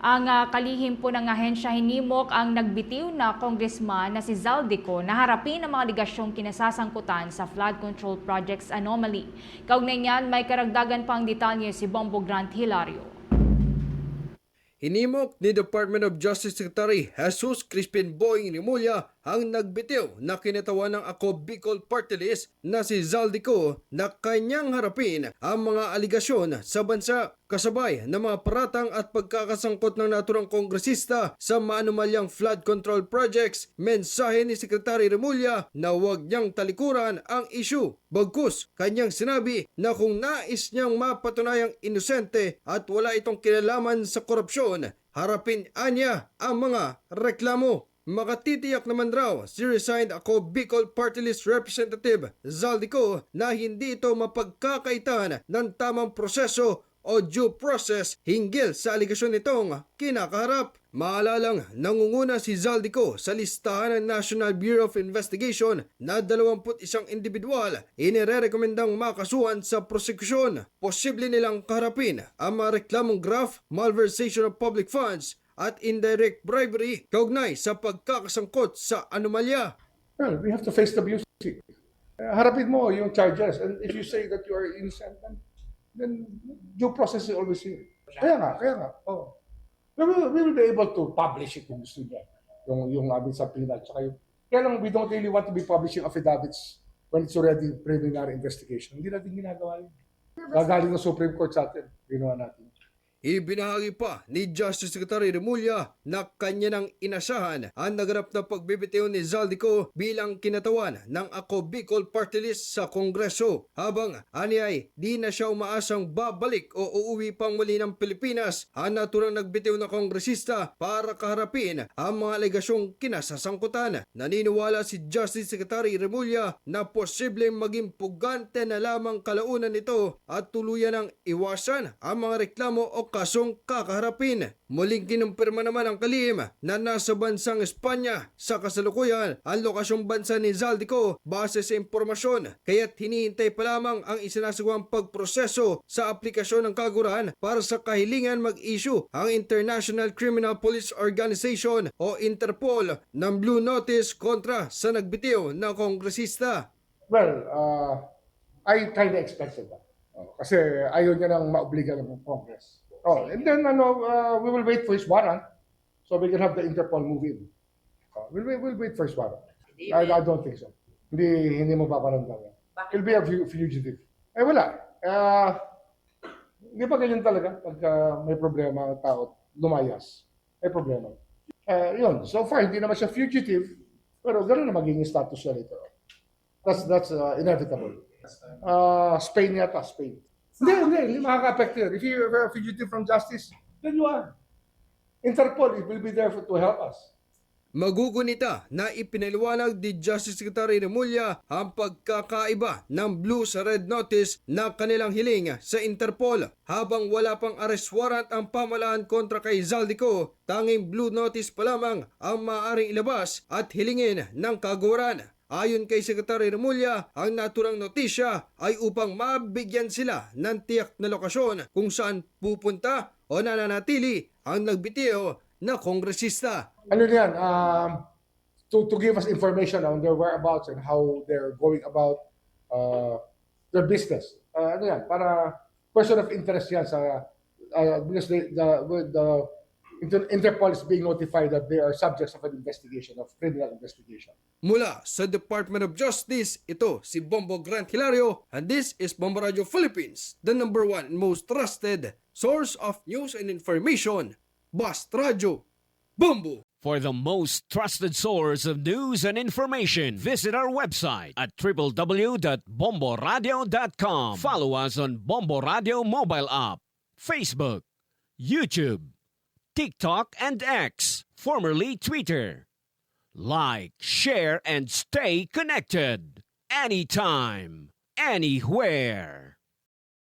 Ang kalihim po ng ahensya hinimok ang nagbitiw na congressman na si Zaldico na harapin ang mga ligasyong kinasasangkutan sa flood control projects anomaly. Kaugnay niyan, may karagdagan pang detalye si Bombo Grant Hilario. Hinimok ni Department of Justice Secretary Jesus Crispin Boying Rimulya ang nagbitiw na kinatawan ng Ako Bicol Party List na si Zaldico na kanyang harapin ang mga aligasyon sa bansa kasabay ng mga paratang at pagkakasangkot ng naturang kongresista sa maanumalyang flood control projects. Mensahe ni Secretary Rimulya na huwag niyang talikuran ang issue. Bagkus, kanyang sinabi na kung nais niyang mapatunayang inosente at wala itong kinalaman sa korupsyon, harapin niya ang mga reklamo. Makatitiyak naman raw si resigned Ako Bicol Party List Representative Zaldico na hindi ito mapagkakaitan ng tamang proseso o due process hinggil sa aligasyon nitong kinakaharap. Maalalang nangunguna si Zaldico sa listahan ng National Bureau of Investigation na 21 individual inirerekomendang makasuhan sa prosekusyon. Posible nilang kaharapin ang mga reklamong graft, malversation of public funds at indirect bribery kaugnay sa pagkakasangkot sa anomalya. Well, we have to face the music. Harapin mo yung charges, and if you say that you are innocent, then due process is always here. Kaya nga. Oh. We will be able to publish it kung gusto niya. Yung aming subpoena. Kaya lang, we don't really want to be publishing affidavits when it's already preliminary investigation. Hindi natin ginagawa yun. Gagaling ng Supreme Court sa atin. Ginawa natin. Ibinahagi pa ni Justice Secretary Rimulya na kanya nang inasahan ang naganap na pagbibitiw ni Zaldico bilang kinatawan ng Ako Bicol Party List sa Kongreso, habang aniyay di na siya umaasang babalik o uuwi pang muli ng Pilipinas ang naturang nagbitiw na kongresista para kaharapin ang mga alegasyong kinasasangkutan. Naniniwala si Justice Secretary Rimulya na posibleng maging pugante na lamang kalaunan nito at tuluyan ng iwasan ang mga reklamo o kasong kakaharapin. Muling kinumpirma naman ang kalihim na nasa bansang Espanya sa kasalukuyan ang lokasyong bansa ni Zaldico base sa impormasyon, kaya't hinihintay pa lamang ang isinasagawang pagproseso sa aplikasyon ng kaguran para sa kahilingan mag-issue ang International Criminal Police Organization o Interpol ng Blue Notice kontra sa nagbitiw na kongresista. Well, I kind of expected that. Kasi ayaw niya nang maobliga ng Congress. And then we will wait for his warrant so we can have the Interpol move in. We'll wait for his warrant. I don't think so. Hindi mo paparamdam yan. He'll be a fugitive. Wala. Hindi pa ganyan talaga pagka may problema ang tao, lumayas. May problema. Yun. So far, hindi naman siya fugitive, pero gano'n na magiging status siya later. That's inevitable. Spain yata, Spain. Hindi makaka-affect yun. If you're a fugitive from justice, then you are. Interpol will be there to help us. Magugunita na ipinaliwanag ni Justice Secretary Rimulya ang pagkakaiba ng blue sa red notice na kanilang hiling sa Interpol. Habang wala pang arrest warrant ang pamahalaan kontra kay Zaldico, tanging blue notice pa lamang ang maaaring ilabas at hilingin ng kaguran. Ayon kay Secretary Rimulya, ang naturang notisya ay upang mabigyan sila ng tiyak na lokasyon kung saan pupunta o nananatili ang nagbitiw na kongresista. Ano yan? To give us information on their whereabouts and how they're going about their business. Ano yan? Para person of interest yan sa because the Interpol is being notified that they are subjects of an investigation, of criminal investigation. Mula sa Department of Justice, ito si Bombo Grant Hilario, and this is Bombo Radio Philippines, the #1 and most trusted source of news and information. Bast Radio, Bombo! For the most trusted source of news and information, visit our website at www.bomboradio.com. Follow us on Bombo Radio mobile app, Facebook, YouTube, TikTok, and X, formerly Twitter. Like, share, and stay connected. Anytime, anywhere.